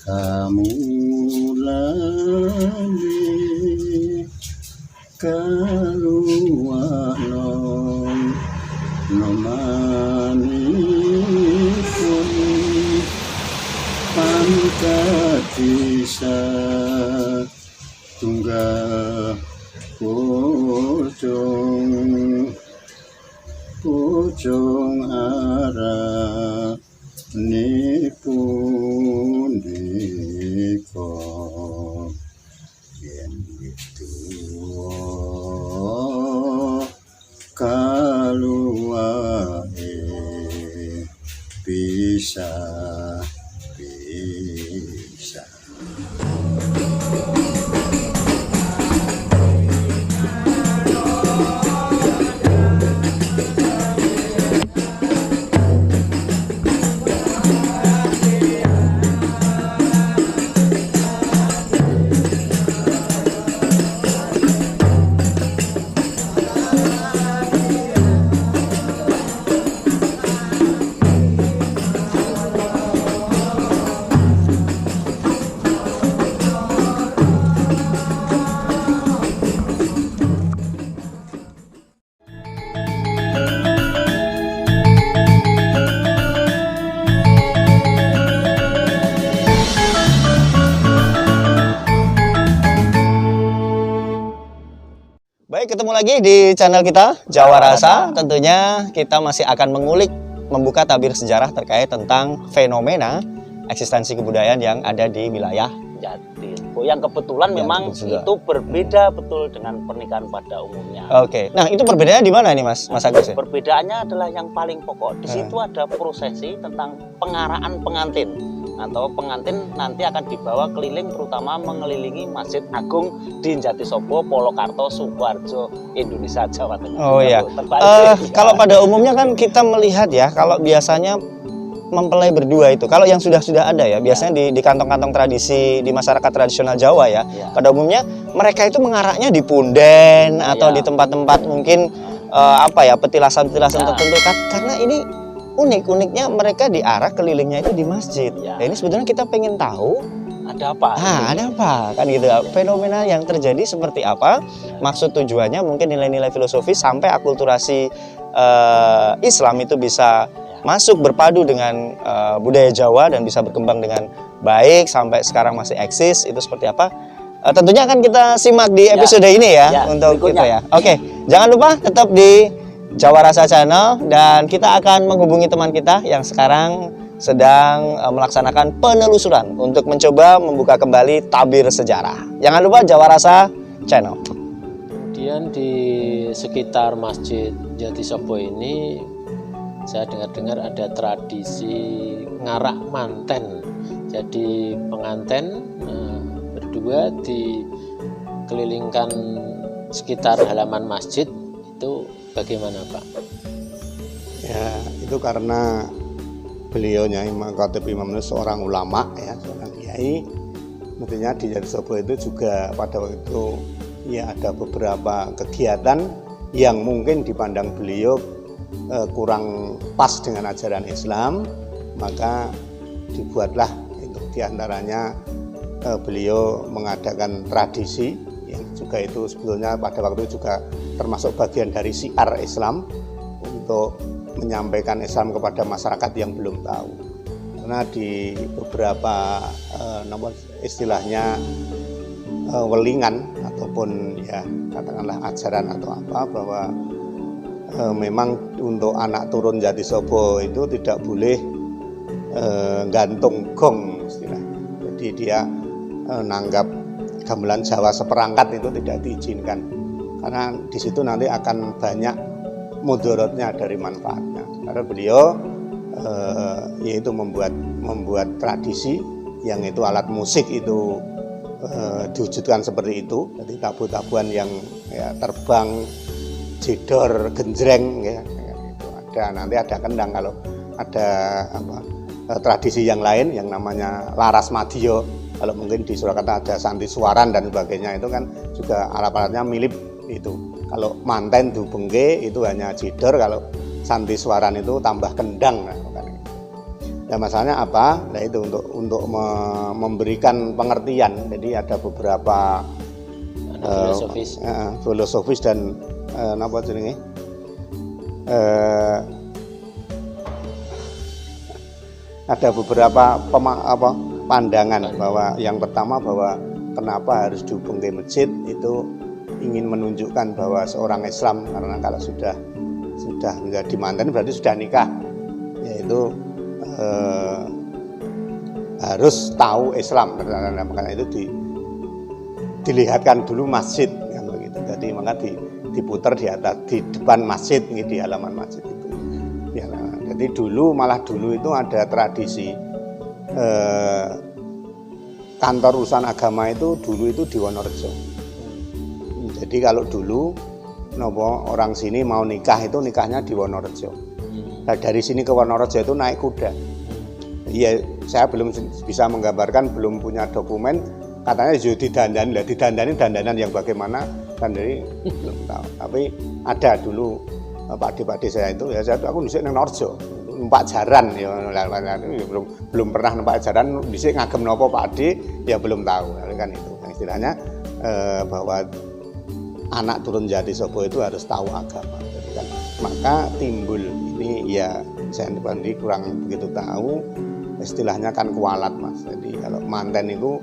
kamu lali kaluwano nomanipun pangkatisa tunggal pocong arah nipundika yen itu kaluwae bisa. Baik, ketemu lagi di channel kita Jawa Rasa. Tentunya kita masih akan mengulik, membuka tabir sejarah terkait tentang fenomena eksistensi kebudayaan yang ada di wilayah Jatim. Yang kebetulan memang itu berbeda betul dengan pernikahan pada umumnya. Oke, nah itu perbedaannya di mana nih Mas Agus? Ya? Perbedaannya adalah yang paling pokok. Di situ ada prosesi tentang pengaraan pengantin. Atau pengantin nanti akan dibawa keliling, terutama mengelilingi Masjid Agung di Jatisobo, Polokarto, Sukoharjo, Indonesia, Jawa Tengah. Oh iya. Kalau pada umumnya kan kita melihat ya, kalau biasanya mempelai berdua itu, kalau yang sudah ada ya, biasanya di kantong-kantong tradisi di masyarakat tradisional Jawa ya, pada umumnya mereka itu mengaraknya di punden atau di tempat-tempat mungkin petilasan-petilasan tertentu, karena ini uniknya mereka diarak kelilingnya itu di masjid. Nah, ini sebetulnya kita pengen tahu ada apa? Ada apa kan gitu. Fenomena yang terjadi seperti apa? Maksud tujuannya mungkin nilai-nilai filosofis sampai akulturasi Islam itu bisa masuk berpadu dengan budaya Jawa dan bisa berkembang dengan baik sampai sekarang masih eksis, itu seperti apa? Tentunya akan kita simak di episode ini ya untuk kita ya. Oke, jangan lupa tetap di Jawa Rasa Channel dan kita akan menghubungi teman kita yang sekarang sedang melaksanakan penelusuran untuk mencoba membuka kembali tabir sejarah. Jangan lupa Jawa Rasa Channel. Kemudian di sekitar Masjid Jatisobo ini saya dengar ada tradisi ngarak manten. Jadi pengantin berdua dikelilingkan sekitar halaman masjid. Itu bagaimana Pak? Ya, itu karena beliaunya Imam Khatib Imam Yunus seorang ulama ya, seorang kiai. Mestinya di Jatisobo itu juga pada waktu itu ya ada beberapa kegiatan yang mungkin dipandang beliau kurang pas dengan ajaran Islam, maka dibuatlah itu diantaranya beliau mengadakan tradisi yang juga itu sebetulnya pada waktu itu juga termasuk bagian dari syiar Islam untuk menyampaikan Islam kepada masyarakat yang belum tahu. Karena di beberapa istilahnya welingan ataupun ya katakanlah ajaran atau apa, bahwa memang untuk anak turun Jatisobo itu tidak boleh gantung gong istilahnya. Jadi dia nanggap gamelan Jawa seperangkat itu tidak diizinkan, karena di situ nanti akan banyak mudorotnya dari manfaatnya. Karena beliau yaitu membuat tradisi yang itu alat musik itu diwujudkan seperti itu. Jadi tabu-tabuan yang ya, terbang, jedor, genjreng ya, itu ada. Nanti ada kendang, kalau ada tradisi yang lain yang namanya laras madio. Kalau mungkin di Surakarta ada santi suaran dan sebagainya, itu kan juga alat-alatnya mirip itu. Kalau manten du bengke itu hanya jedor, kalau santi suaran itu tambah kendang. Nah, Nah, masalahnya apa? Nah itu untuk memberikan pengertian. Jadi ada beberapa filosofis dan apa jenenge? Ada beberapa pandangan bahwa yang pertama bahwa kenapa harus dihubung ke masjid itu ingin menunjukkan bahwa seorang Islam, karena kalau sudah menjadi mantan berarti sudah nikah, yaitu harus tahu Islam. Makanya itu dilihatkan dulu masjid kan begitu. Jadi maka diputar di atas di depan masjid, di halaman masjid itu. Ya, jadi dulu itu ada tradisi kantor urusan agama itu dulu itu di Wonorejo. Jadi kalau dulu orang sini mau nikah itu nikahnya di Wonorejo. Nah, dari sini ke Wonorejo itu naik kuda. Iya, saya belum bisa menggambarkan, belum punya dokumen. Katanya didandani dandanan yang bagaimana, dan dari belum tahu. Tapi ada dulu pakde saya itu, ya aku dhisik nang Norjo, numpak jaran ya, belum pernah numpak jaran, dhisik ngagem napa pakde ya belum tahu. Kan itu istilahnya bahwa anak turun Jati Sobo itu harus tahu agama. Jadi kan, maka timbul ini ya saya kurang begitu tahu, istilahnya kan kualat Mas. Jadi kalau manten itu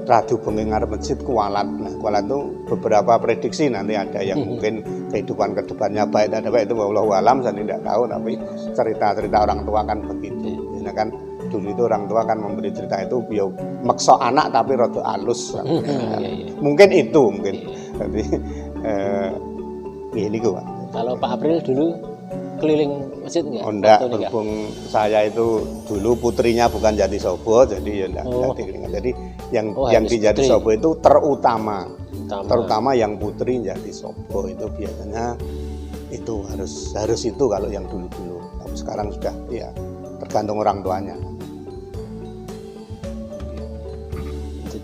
radu bengi ngarep masjid kualat. Nah, kualat itu beberapa prediksi, nanti ada yang mungkin kehidupan kedepannya baik ada baik, itu wallahu alam, saya tidak tahu, tapi cerita-cerita orang tua kan begitu. Nah, kan dulu itu orang tua kan memberi cerita itu biar maksa anak tapi rada halus. Mungkin itu Jadi ini Pak. Kalau Pak April dulu keliling masjid enggak? Oh, enggak, berhubung saya itu dulu putrinya bukan Jati Sobo, jadi ya enggak keliling. Jadi yang di Jati Sobo itu terutama yang putri Jati Sobo itu biasanya itu harus itu kalau yang dulu-dulu. Tapi sekarang sudah ya tergantung orang tuanya.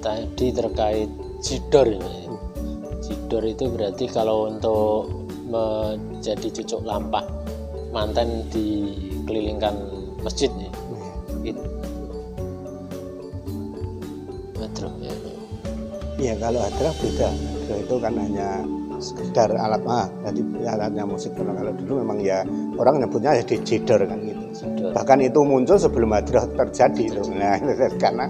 Tadi terkait jidor ini. Jidor itu berarti kalau untuk menjadi cucuk lampah manten dikelilingkan masjid nih. Hadrah ya. Iya, kalau hadrah beda. Hadrah itu kan hanya sekedar alat jadi alatnya musik. Kalau dulu memang ya orang nyebutnya ya jidor kan gitu. Jidor. Bahkan itu muncul sebelum hadrah terjadi itu. Nah, karena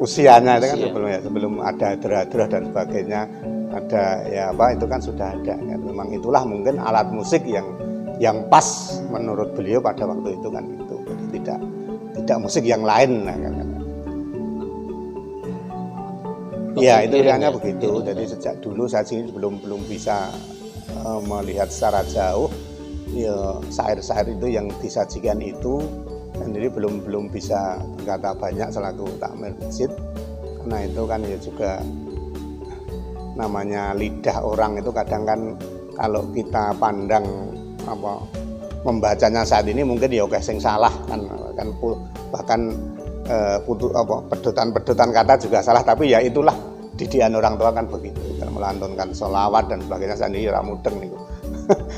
usianya itu kan sebelum ada hadrah dan sebagainya, ada ya itu kan sudah ada kan. Memang itulah mungkin alat musik yang pas menurut beliau pada waktu itu kan itu. Jadi tidak musik yang lain kan. Ya itu hanya begitu. Jadi sejak dulu saya sini belum bisa melihat secara jauh ya syair-syair itu yang disajikan itu. Dan jadi belum bisa berkata banyak selaku takmir masjid, karena itu kan ya juga namanya lidah orang itu kadang kan kalau kita pandang membacanya saat ini mungkin ya oke sing salah kan bahkan pedotan kata juga salah, tapi ya itulah didikan orang tua kan begitu, kan melantunkan sholawat dan sebagainya saat ini ya mudeng nih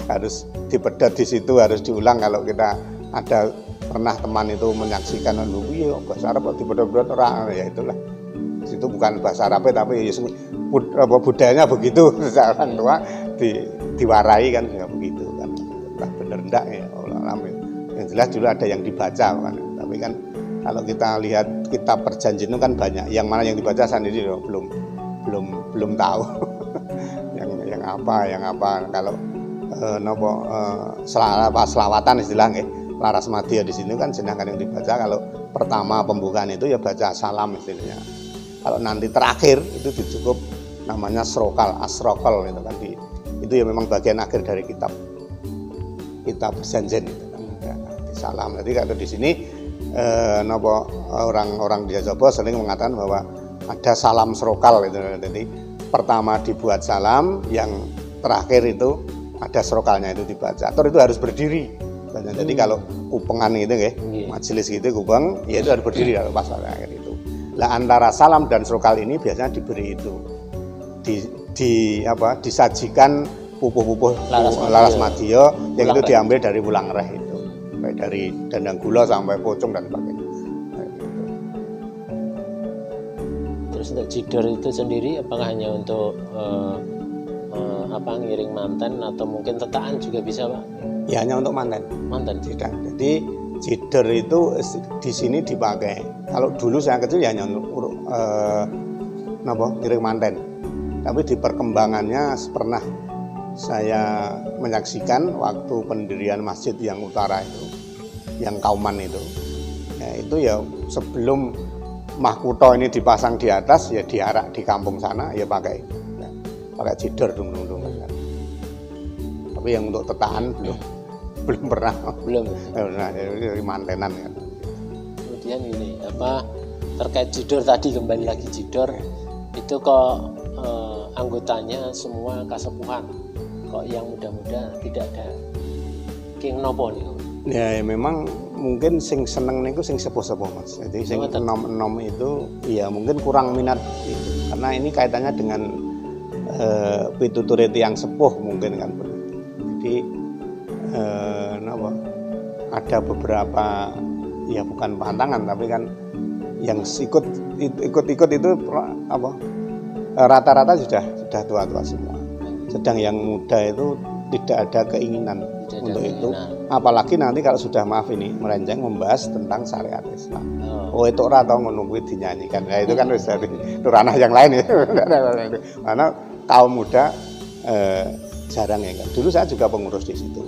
harus dipedot di situ, harus diulang. Kalau kita ada pernah teman itu menyaksikan bahasa Arab dipedot-pedot orang, ya itulah itu bukan bahasa Arab tapi budayanya begitu, orang tua diwarai kan juga begitu kan, bener enggak ya Allah. Yang jelas dulu ada yang dibaca kan, tapi kan kalau kita lihat kitab perjanjian itu kan banyak, yang mana yang dibaca sendiri belum tahu yang apa kalau selawatan istilahnya Laras Madya di sini kan sedangkan yang dibaca kalau pertama pembukaan itu ya baca salam istilahnya. Kalau nanti terakhir itu cukup namanya asrokal itu kan itu ya memang bagian akhir dari kitab perjanjian itu kan. Salam. Jadi kalau di sini orang di Jawa sering mengatakan bahwa ada salam srokal itu. Jadi pertama dibuat salam, yang terakhir itu ada srokalnya itu dibaca. Atau itu harus berdiri. Jadi kalau kupengan gitu majelis gitu kupeng, ya itu harus berdiri kalau pas akhir itu. Lah antara salam dan srokal ini biasanya diberi itu disajikan pupuh-pupuh Laras Madya yang itu diambil dari Wulangreh itu. baik dari dandang gula sampai pocong dan sebagainya. Terus untuk jidor itu sendiri apakah hanya untuk ngiring manten atau mungkin tetaan juga bisa, Pak? Ya hanya untuk manten. Manten. Tidak. Jadi jidor itu di sini dipakai. Kalau dulu saya kecil ya hanya untuk ngiring manten. Tapi di perkembangannya pernah saya menyaksikan waktu pendirian masjid yang utara itu, yang Kauman itu. Ya, itu ya sebelum mahkota ini dipasang di atas ya diarak di kampung sana ya pakai jidor dung-dung. Tapi yang untuk tetaan belum pernah. Belum. Nah, dari mantenan ya. Kemudian ini terkait jidor tadi, kembali lagi jidor itu kok anggotanya semua kasepuhan, kok yang muda-muda tidak ada. King nopo nih? Ya memang mungkin sing seneng niku sing sepuh-sepuh Mas. Jadi sing enom-enom itu ya mungkin kurang minat itu. Karena ini kaitannya dengan pitutur yang sepuh mungkin kan. Jadi ada beberapa ya bukan pantangan tapi kan yang ikut itu rata-rata sudah tua-tua semua. Sedang yang muda itu tidak ada keinginan untuk itu. Apalagi nanti kalau sudah melenceng membahas tentang syariat Islam. Oh itu atau menunggu dinyanyikan. Ya itu kan sudah itu ranah yang lain ya. Karena kaum muda jarang ya. Dulu saya juga pengurus di situ.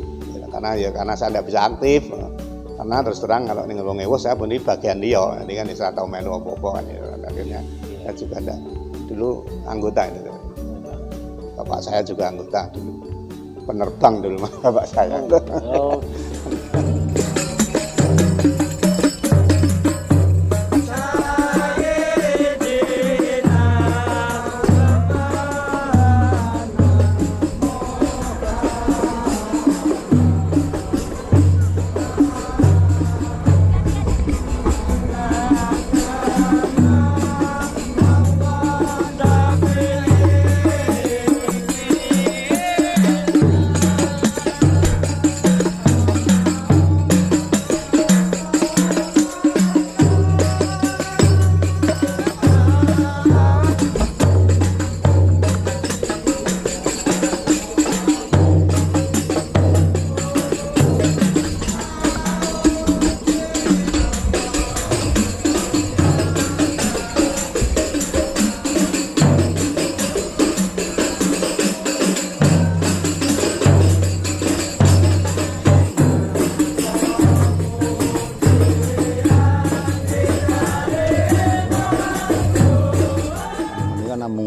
Karena saya tidak bisa aktif. Karena terus terang kalau ning ngewo saya pun di bagian dia. Ini kan saya tahu melu apa-apa kan akhirnya saya juga ada dulu anggota itu. Bapak saya juga anggota dulu. Penerbang dulu bapak saya. Oh.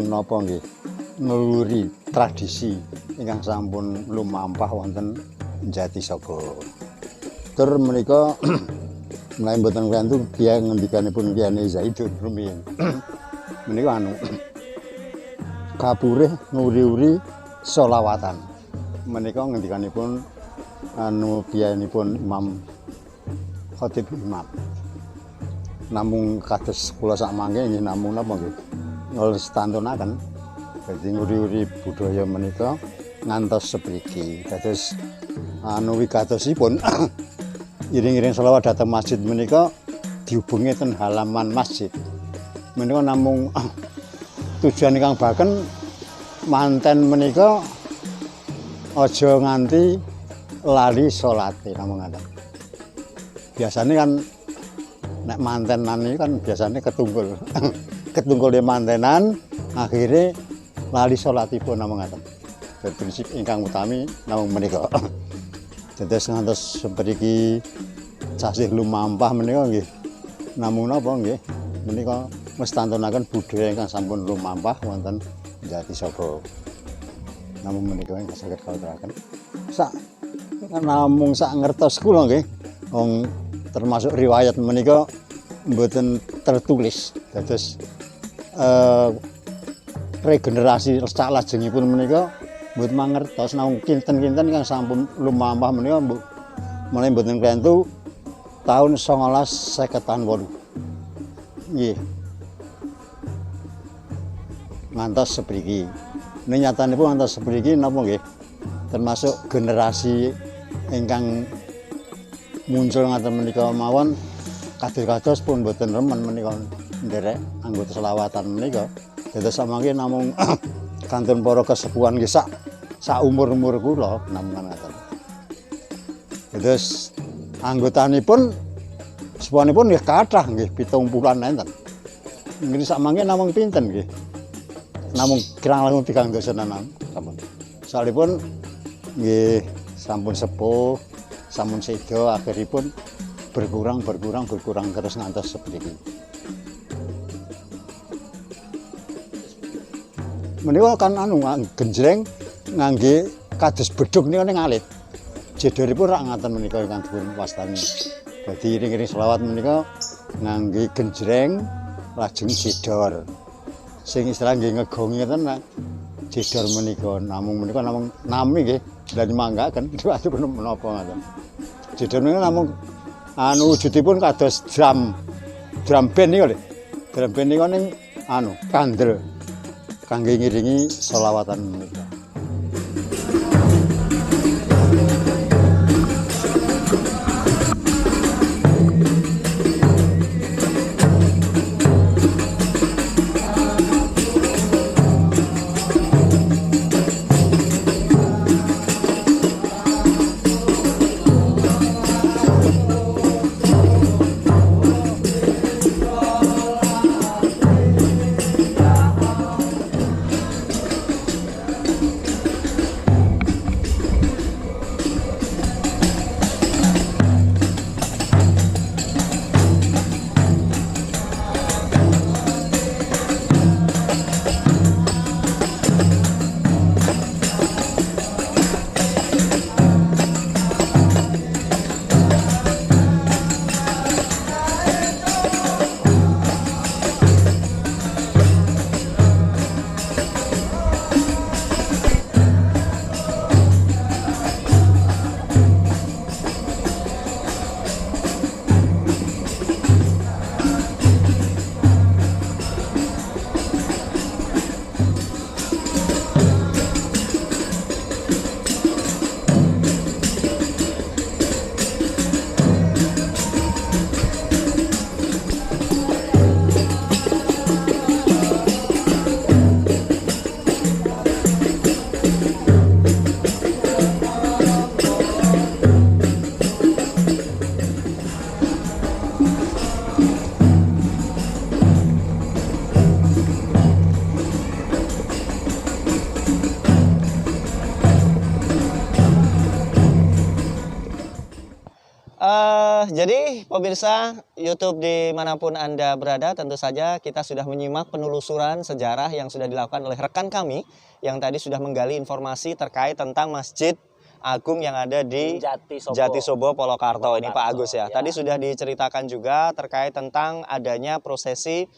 Napa nggih ngeluri tradisi ingkang sampun lumampah wonten Jatisaba. Tur menika mulai mboten kantuk Kyai ngendikanipun Kyai Zaidun rumiyin. Menika kapurih nguri-uri sholawatan. Menika ngendikanipun Kyai-nipun Imam Khatib Imam. Namung kados kula sakmangke nggih namung napa nggih ngelestanturaken dadi nguri-uri budaya menika ngantos sepriki. Dados wigatosipun iring-iring selawat dhateng masjid menika dihubungi ten halaman masjid. Menika namung tujuan ingkang baken manten menika aja nganti lali salate namung ngoten. Biasane kan nek mantenan iki kan biasane ketunggul. Ketunggul di mantenan akhirnya lali salatipun namung ngoten. Prinsip ingkang utami namung menika. Dados ngantos sepriki casih lumampah menika nggih. Namung napa nggih menika mestantunaken budaya ingkang sampun lumampah wonten Jatisaba. Namung menika ingkang saged kawedaraken. Namung sak ngertos kula nggih. Wong termasuk riwayat menika mboten tertulis. Dados regenerasi sak lajengipun menika mboten mangertos namung kinten-kinten ingkang sampun lumampah menika mulai mboten klentu tahun 1958. Nggih. Ngantos sepriki. Ning nyatanipun ngantos sepriki napa nggih? Termasuk generasi ingkang muncul ngaten menika mawon kados-kados pun mboten remen menika nderek anggota selawatan menika. Dados samangke namung kantun para kesepuhan nggih sak umur-umur kula namun ngaten. Dados anggotanipun sepuhanipun nggih kathah nggih 70-an enten. Nggih samangke namung pinten nggih. Namung kirang langkung 300-an sampun. Salipun nggih sampun sepuh, sampun sedo akhiripun berkurang terus ngantos seperti ini. Menika kan anu genjreng ngangge kados bedhug nika ning alit. Jedoripun rak ngaten menika ingkang dipun wastani. Dadi iring-iring selawat menika ngangge genjreng lajeng jedor. Sing istilah nggih ngegongi ngeten jedor menika namung nami nggih lan manggaken diwaju menapa ngaten. Jedor menika namung anu wujudipun kados drum band niku lho. Drum band niku ning anu kandel kangge ngiringi selawatan menika. Jadi pemirsa YouTube dimanapun Anda berada, tentu saja kita sudah menyimak penelusuran sejarah yang sudah dilakukan oleh rekan kami yang tadi sudah menggali informasi terkait tentang Masjid Agung yang ada di Jatisobo Polokarto ini Pak Agus ya. Tadi sudah diceritakan juga terkait tentang adanya prosesi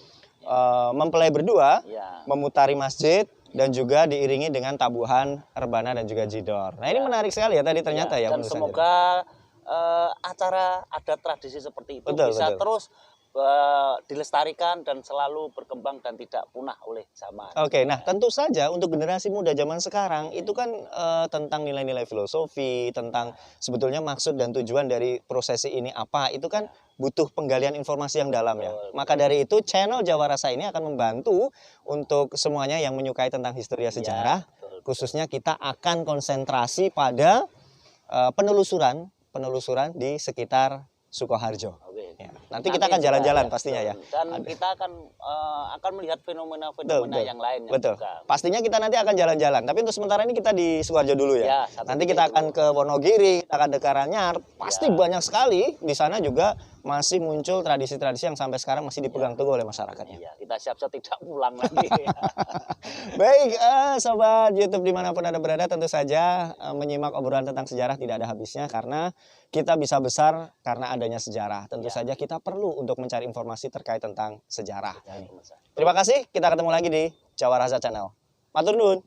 mempelai berdua memutari masjid dan juga diiringi dengan tabuhan rebana dan juga jidor. Nah ini menarik sekali ya tadi ternyata ya. Dan semoga acara adat tradisi seperti itu bisa terus dilestarikan dan selalu berkembang dan tidak punah oleh zaman. Oke, nah tentu saja untuk generasi muda zaman sekarang itu kan tentang nilai-nilai filosofi, tentang sebetulnya maksud dan tujuan dari prosesi ini apa, itu kan butuh penggalian informasi yang dalam ya. Maka dari itu channel Jawa Rasa ini akan membantu untuk semuanya yang menyukai tentang historia sejarah, khususnya kita akan konsentrasi pada penelusuran di sekitar Sukoharjo. Ya. Nanti kita akan jalan-jalan pastinya ya. Dan kita akan melihat fenomena-fenomena yang lain. Betul. Juga. Pastinya kita nanti akan jalan-jalan. Tapi untuk sementara ini kita di Sukoharjo dulu ya. Nanti kita akan ke Wonogiri, kita akan ke Karanganyar. Pasti banyak sekali di sana juga masih muncul tradisi-tradisi yang sampai sekarang masih dipegang teguh oleh masyarakatnya. Iya, kita siap-siap tidak pulang lagi. Baik, sobat YouTube dimanapun Anda berada, tentu saja menyimak obrolan tentang sejarah tidak ada habisnya karena kita bisa besar karena adanya sejarah. Tentu saja kita perlu untuk mencari informasi terkait tentang sejarah. Terima kasih, kita ketemu lagi di Jawa Rasa Channel. Matur nuwun.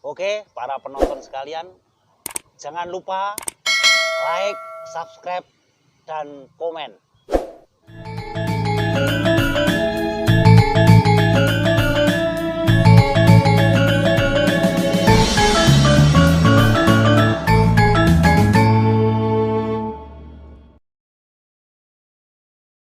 Oke, para penonton sekalian, jangan lupa like, subscribe, dan komen.